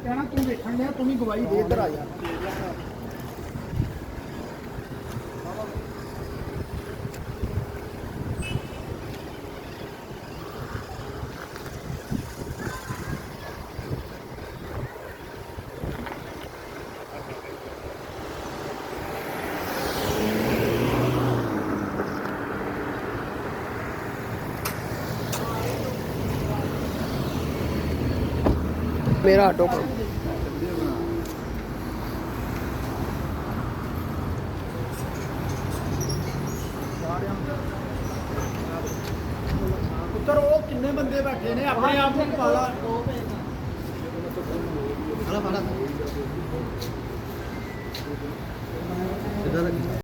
ਕਹਿਣਾ ਤੂੰ ਵੇਖਣ ਡਿਆ ਤੂੰ ਵੀ ਗਵਾਹੀ ਦੇ ਇੱਧਰ ਆ ਜਾ मेरा ऑटो का ਪੁੱਤਰ ਉਹ ਕਿੰਨੇ ਬੰਦੇ ਬੈਠੇ ਨੇ ਆਪਣੇ ਆਪ ਨੂੰ ਪਾਲਾ ਸਿੱਧਾ ਰੱਖ